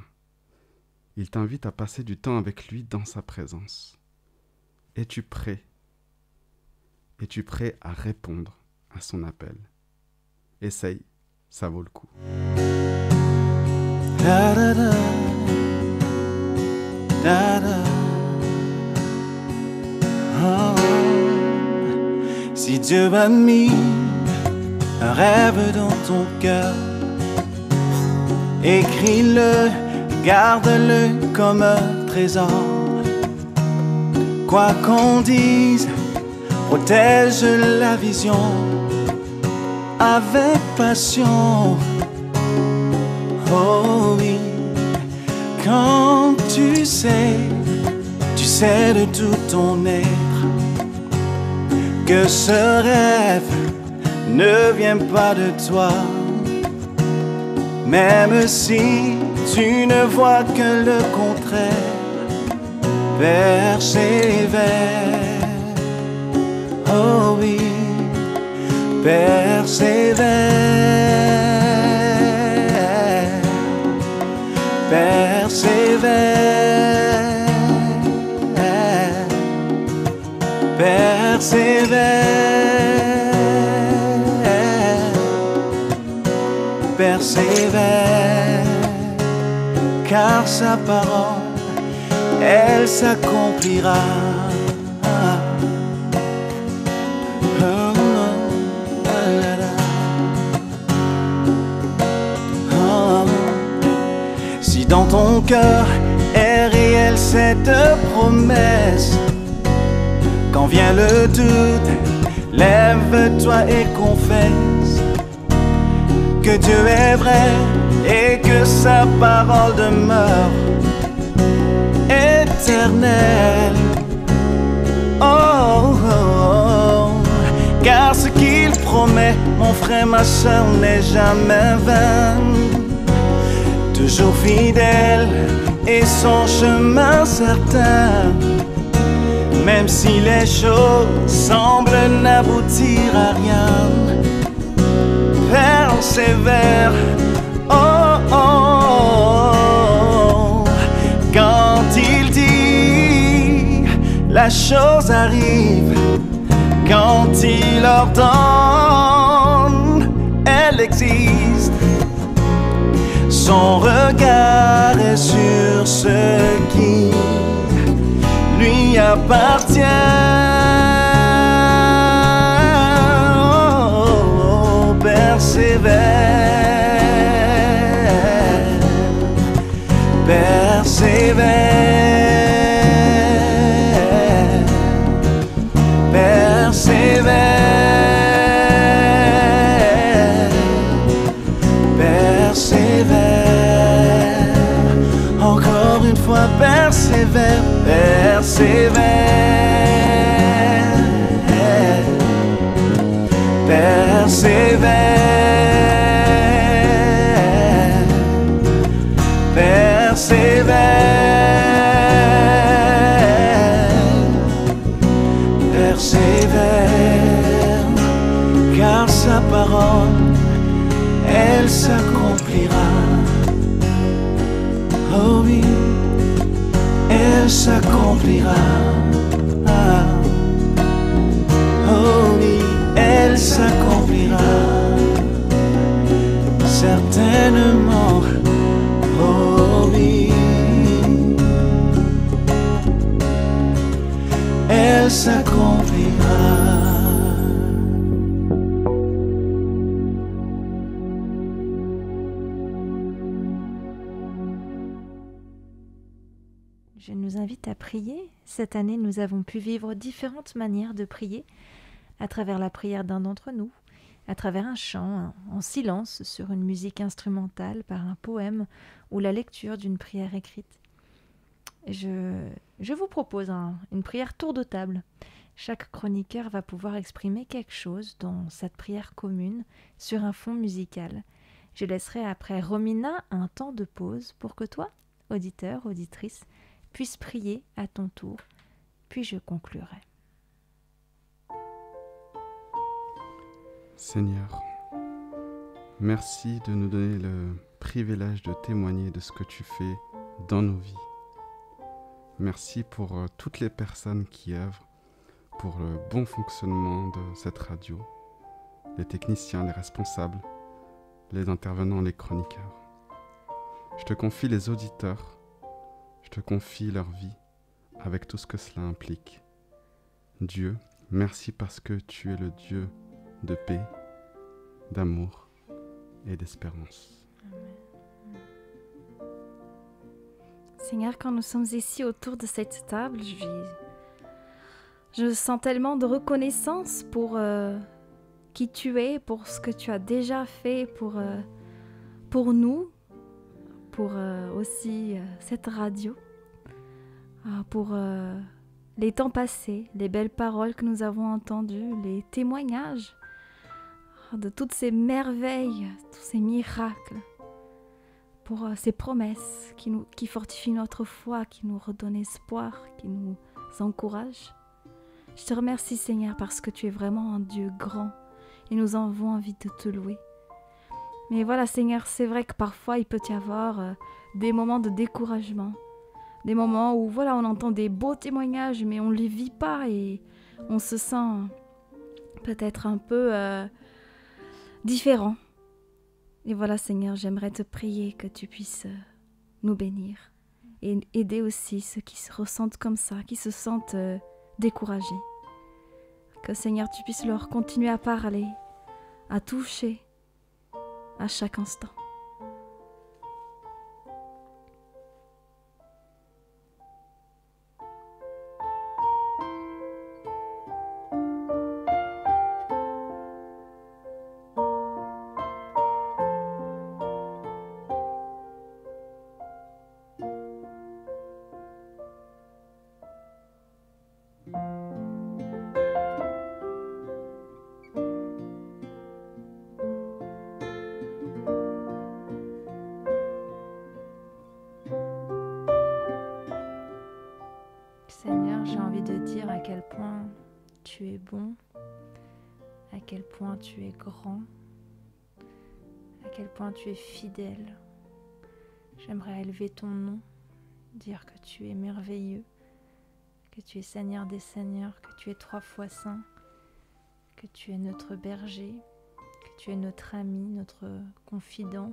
Il t'invite à passer du temps avec lui dans sa présence. Es-tu prêt ? Es-tu prêt à répondre à son appel? Essaye, ça vaut le coup. Da da da, da da. Oh. Si Dieu a mis un rêve dans ton cœur, écris-le, garde-le comme un trésor. Quoi qu'on dise, protège la vision avec passion. Oh oui, quand tu sais de tout ton être que ce rêve ne vient pas de toi. Même si tu ne vois que le contraire, persévère. Oh oui, persévère. Persévère. Persévère. Persévère. Car sa parole, elle s'accomplira. Si dans ton cœur est réelle cette promesse, quand vient le doute, lève-toi et confesse que Dieu est vrai et que sa parole demeure éternelle. Oh, oh, oh. Car ce qu'il promet, mon frère, ma soeur, n'est jamais vain. Toujours fidèle et son chemin certain. Même si les choses semblent n'aboutir à rien, persévère. Oh, oh, oh. Quand il dit, la chose arrive. Quand il ordonne, elle existe. Son regard est sur ce qui lui appartient. Oh, persévère, persévère, persévère, persévère. Encore une fois, persévère. Persévère, persévère, persévère, persévère, car sa parole, elle s'accomplira. Oh oui, elle s'accomplira. Ah. Oh oui, elle s'accomplira. Certainement. Oh oui, elle s'accomplira. Je nous invite à prier. Cette année, nous avons pu vivre différentes manières de prier, à travers la prière d'un d'entre nous, à travers un chant, en silence, sur une musique instrumentale, par un poème ou la lecture d'une prière écrite. Je vous propose une prière tour de table. Chaque chroniqueur va pouvoir exprimer quelque chose dans cette prière commune sur un fond musical. Je laisserai après Romina un temps de pause pour que toi, auditeur, auditrice, puisses prier à ton tour, puis je conclurai. Seigneur, merci de nous donner le privilège de témoigner de ce que tu fais dans nos vies. Merci pour toutes les personnes qui œuvrent pour le bon fonctionnement de cette radio, les techniciens, les responsables, les intervenants, les chroniqueurs. Je te confie les auditeurs, je te confie leur vie, avec tout ce que cela implique. Dieu, merci parce que tu es le Dieu de paix, d'amour et d'espérance. Seigneur, quand nous sommes ici autour de cette table, je sens tellement de reconnaissance pour qui tu es, pour ce que tu as déjà fait pour nous, pour aussi cette radio, pour les temps passés, les belles paroles que nous avons entendues, les témoignages de toutes ces merveilles, tous ces miracles, pour ces promesses qui fortifient notre foi, qui nous redonnent espoir, qui nous encouragent. Je te remercie, Seigneur, parce que tu es vraiment un Dieu grand et nous avons envie de te louer. Mais voilà, Seigneur, c'est vrai que parfois il peut y avoir des moments de découragement, des moments où voilà, on entend des beaux témoignages, mais on ne les vit pas et on se sent peut-être un peu différent. Et voilà, Seigneur, j'aimerais te prier que tu puisses nous bénir et aider aussi ceux qui se ressentent comme ça, qui se sentent découragés. Que, Seigneur, tu puisses leur continuer à parler, à toucher à chaque instant. Seigneur, j'ai envie de dire à quel point tu es bon, à quel point tu es grand, à quel point tu es fidèle. J'aimerais élever ton nom, dire que tu es merveilleux, que tu es Seigneur des Seigneurs, que tu es 3 fois saint, que tu es notre berger, que tu es notre ami, notre confident,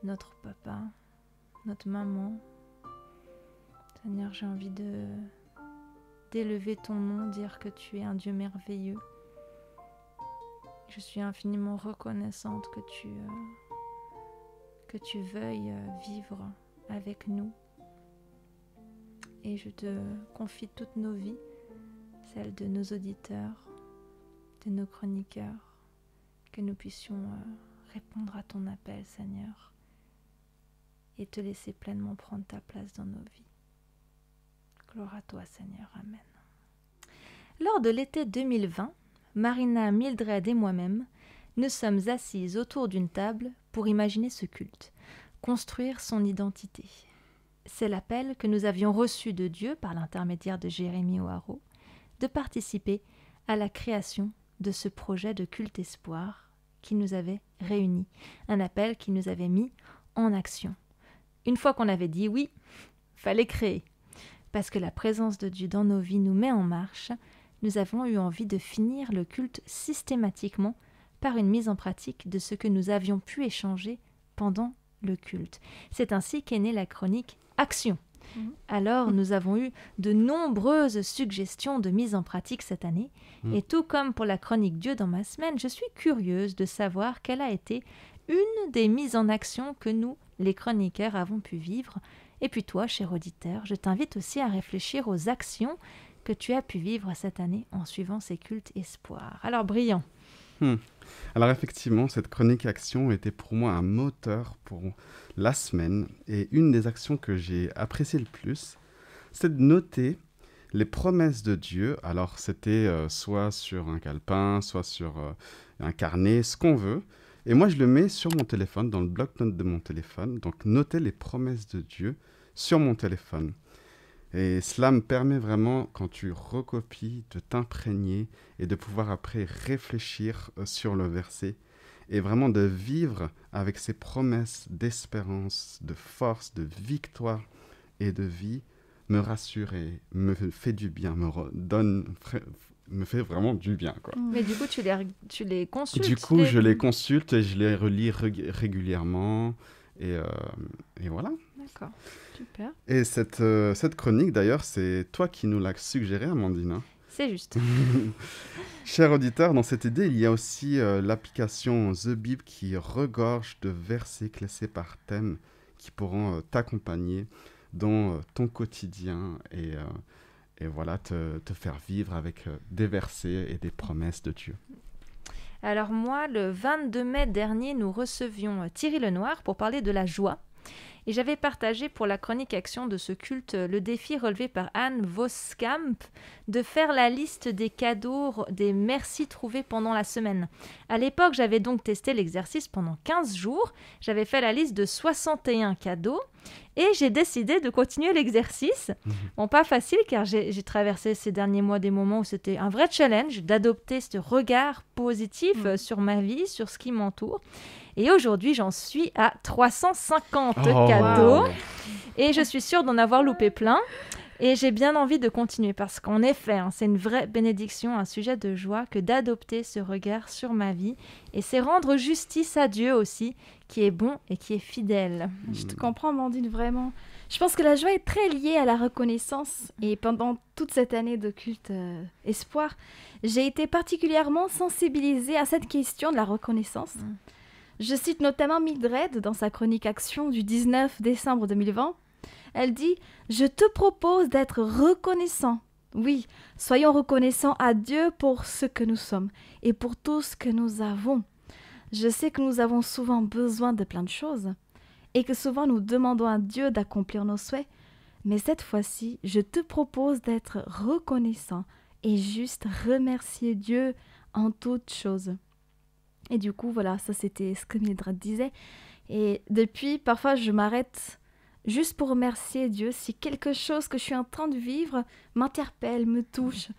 notre papa, notre maman. Seigneur, j'ai envie d'élever ton nom, dire que tu es un Dieu merveilleux. Je suis infiniment reconnaissante que tu veuilles vivre avec nous. Et je te confie toutes nos vies, celles de nos auditeurs, de nos chroniqueurs, que nous puissions répondre à ton appel, Seigneur, et te laisser pleinement prendre ta place dans nos vies. Gloire à toi, Seigneur. Amen. Lors de l'été 2020, Marina, Mildred et moi-même, nous sommes assises autour d'une table pour imaginer ce culte, construire son identité. C'est l'appel que nous avions reçu de Dieu par l'intermédiaire de Jérémie O'Haraud de participer à la création de ce projet de culte espoir qui nous avait réunis, un appel qui nous avait mis en action. Une fois qu'on avait dit oui, fallait créer. Parce que la présence de Dieu dans nos vies nous met en marche, nous avons eu envie de finir le culte systématiquement par une mise en pratique de ce que nous avions pu échanger pendant le culte. C'est ainsi qu'est née la chronique Action. Alors, nous avons eu de nombreuses suggestions de mise en pratique cette année, et tout comme pour la chronique Dieu dans ma semaine, je suis curieuse de savoir quelle a été une des mises en action que nous, les chroniqueurs, avons pu vivre. Et puis toi, cher auditeur, je t'invite aussi à réfléchir aux actions que tu as pu vivre cette année en suivant ces cultes espoirs. Alors, Brillant. Alors effectivement, cette chronique action était pour moi un moteur pour la semaine. Et une des actions que j'ai appréciées le plus, c'est de noter les promesses de Dieu. Alors c'était soit sur un calepin, soit sur un carnet, ce qu'on veut. Et moi, je le mets sur mon téléphone, dans le bloc-notes de mon téléphone. Donc, noter les promesses de Dieu sur mon téléphone. Et cela me permet vraiment, quand tu recopies, de t'imprégner et de pouvoir après réfléchir sur le verset. Et vraiment de vivre avec ces promesses d'espérance, de force, de victoire et de vie me rassure et me fait du bien, me fait vraiment du bien, quoi. Mais du coup, tu les consultes? Du coup, je les consulte et je les relis régulièrement. Et voilà. D'accord, super. Et cette chronique, d'ailleurs, c'est toi qui nous l'as suggérée, Amandine, hein. C'est juste. Chers auditeurs, dans cette idée, il y a aussi l'application The Bible qui regorge de versets classés par thème qui pourront t'accompagner dans ton quotidien et voilà, te faire vivre avec des versets et des promesses de Dieu. Alors moi, le 22 mai dernier, nous recevions Thierry Lenoir pour parler de la joie. Et j'avais partagé pour la chronique action de ce culte le défi relevé par Anne Voskamp de faire la liste des cadeaux, des merci trouvés pendant la semaine. À l'époque, j'avais donc testé l'exercice pendant 15 jours. J'avais fait la liste de 61 cadeaux et j'ai décidé de continuer l'exercice. Bon, pas facile car j'ai traversé ces derniers mois des moments où c'était un vrai challenge d'adopter ce regard positif sur ma vie, sur ce qui m'entoure. Et aujourd'hui, j'en suis à 350 cadeaux. Wow. Et je suis sûre d'en avoir loupé plein. Et j'ai bien envie de continuer parce qu'en effet, c'est une vraie bénédiction, un sujet de joie que d'adopter ce regard sur ma vie. Et c'est rendre justice à Dieu aussi, qui est bon et qui est fidèle. Je te comprends, Amandine, vraiment. Je pense que la joie est très liée à la reconnaissance. Et pendant toute cette année de culte espoir, j'ai été particulièrement sensibilisée à cette question de la reconnaissance. Je cite notamment Mildred dans sa chronique Action du 19 décembre 2020. Elle dit « Je te propose d'être reconnaissant. Oui, soyons reconnaissants à Dieu pour ce que nous sommes et pour tout ce que nous avons. Je sais que nous avons souvent besoin de plein de choses et que souvent nous demandons à Dieu d'accomplir nos souhaits. Mais cette fois-ci, je te propose d'être reconnaissant et juste remercier Dieu en toutes choses. » Et du coup, voilà, ça c'était ce que Mildred disait. Et depuis, parfois, je m'arrête juste pour remercier Dieu si quelque chose que je suis en train de vivre m'interpelle, me touche.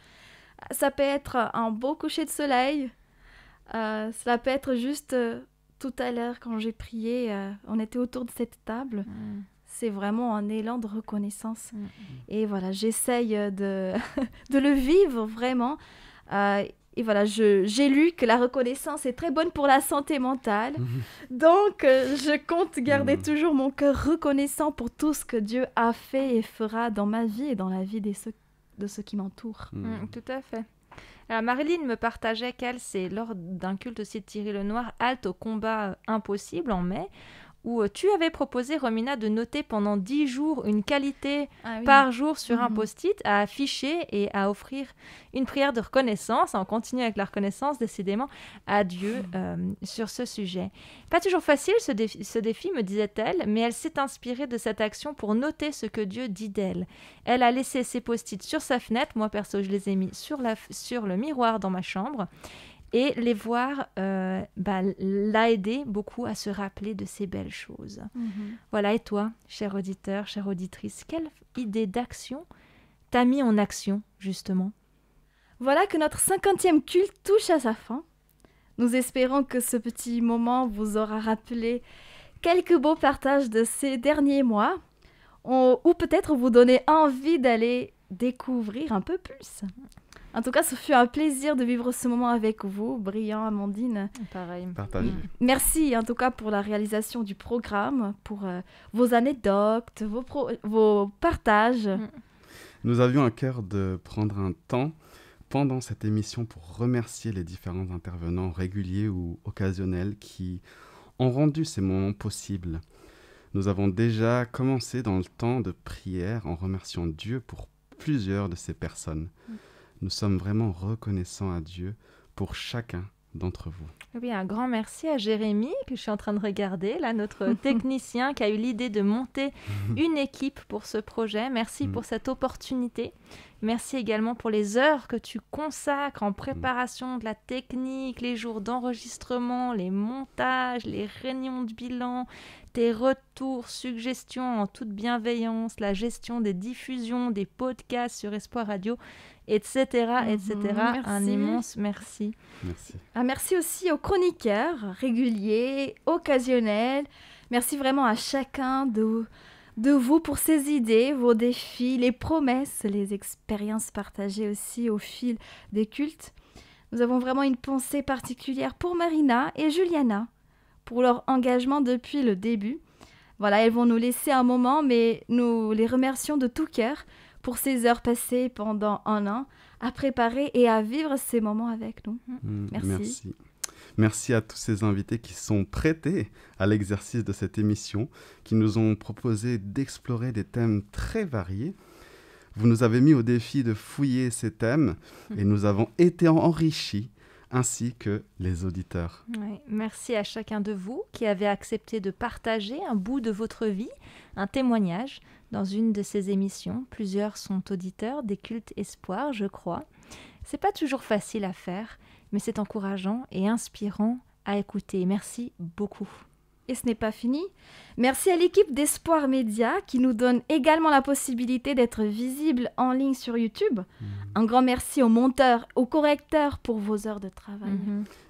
Ça peut être un beau coucher de soleil. Cela peut être juste tout à l'heure quand j'ai prié, on était autour de cette table. C'est vraiment un élan de reconnaissance. Et voilà, j'essaye de le vivre vraiment. Et voilà, j'ai lu que la reconnaissance est très bonne pour la santé mentale. Donc, je compte garder toujours mon cœur reconnaissant pour tout ce que Dieu a fait et fera dans ma vie et dans la vie de ceux qui m'entourent. Tout à fait. Alors, Marilyn me partageait qu'elle, c'est lors d'un culte aussi de Thierry Lenoir, Halte au combat impossible en mai, où tu avais proposé, Romina, de noter pendant 10 jours une qualité par jour sur un post-it à afficher et à offrir une prière de reconnaissance. On continue avec la reconnaissance, décidément, à Dieu sur ce sujet. Pas toujours facile ce défi, me disait-elle, mais elle s'est inspirée de cette action pour noter ce que Dieu dit d'elle. Elle a laissé ses post-it sur sa fenêtre. Moi, perso, je les ai mis sur le miroir dans ma chambre. Et les voir l'a aidé beaucoup à se rappeler de ces belles choses. Voilà, et toi, cher auditeur, chère auditrice, quelle idée d'action t'as mis en action, justement? Voilà que notre 50e culte touche à sa fin. Nous espérons que ce petit moment vous aura rappelé quelques beaux partages de ces derniers mois, ou peut-être vous donner envie d'aller découvrir un peu plus. En tout cas, ce fut un plaisir de vivre ce moment avec vous, Brillant, Amandine. Pareil. Partagez. Merci en tout cas pour la réalisation du programme, pour vos anecdotes, vos partages. Nous avions à cœur de prendre un temps pendant cette émission pour remercier les différents intervenants réguliers ou occasionnels qui ont rendu ces moments possibles. Nous avons déjà commencé dans le temps de prière en remerciant Dieu pour plusieurs de ces personnes. Nous sommes vraiment reconnaissants à Dieu pour chacun d'entre vous. Oui, un grand merci à Jérémy, que je suis en train de regarder, là, notre technicien qui a eu l'idée de monter une équipe pour ce projet. Merci pour cette opportunité. Merci également pour les heures que tu consacres en préparation de la technique, les jours d'enregistrement, les montages, les réunions de bilan, tes retours, suggestions en toute bienveillance, la gestion des diffusions, des podcasts sur Espoir Radio, etc. etc. Un immense merci. Merci. Merci aussi aux chroniqueurs réguliers, occasionnels. Merci vraiment à chacun de de vous pour ces idées, vos défis, les promesses, les expériences partagées aussi au fil des cultes. Nous avons vraiment une pensée particulière pour Marina et Juliana, pour leur engagement depuis le début. Voilà, elles vont nous laisser un moment, mais nous les remercions de tout cœur pour ces heures passées pendant un an à préparer et à vivre ces moments avec nous. Merci. Merci à tous ces invités qui sont prêtés à l'exercice de cette émission, qui nous ont proposé d'explorer des thèmes très variés. Vous nous avez mis au défi de fouiller ces thèmes et nous avons été enrichis, ainsi que les auditeurs. Oui, merci à chacun de vous qui avez accepté de partager un bout de votre vie, un témoignage dans une de ces émissions. Plusieurs sont auditeurs des cultes espoirs, je crois. C'est pas toujours facile à faire, mais c'est encourageant et inspirant à écouter. Merci beaucoup. Et ce n'est pas fini. Merci à l'équipe d'Espoir Média qui nous donne également la possibilité d'être visible en ligne sur YouTube. Un grand merci aux monteurs, aux correcteurs pour vos heures de travail.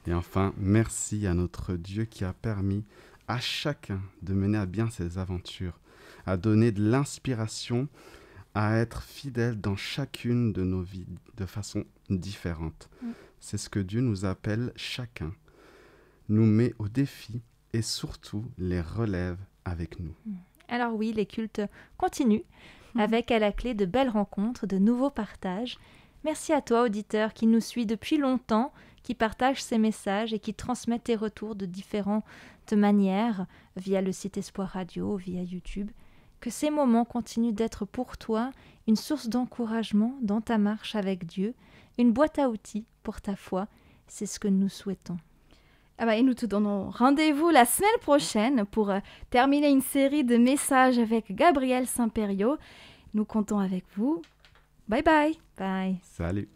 Et enfin, merci à notre Dieu qui a permis à chacun de mener à bien ses aventures, à donner de l'inspiration, à être fidèle dans chacune de nos vies de façon différente. C'est ce que Dieu nous appelle chacun, nous met au défi et surtout les relève avec nous. Alors oui, les cultes continuent avec à la clé de belles rencontres, de nouveaux partages. Merci à toi, auditeur, qui nous suit depuis longtemps, qui partage ces messages et qui transmet tes retours de différentes manières via le site Espoir Radio, via YouTube. Que ces moments continuent d'être pour toi une source d'encouragement dans ta marche avec Dieu, une boîte à outils pour ta foi. C'est ce que nous souhaitons. Et nous te donnons rendez-vous la semaine prochaine pour terminer une série de messages avec Gabriel Saint-Pério. Nous comptons avec vous. Bye bye. Bye. Salut.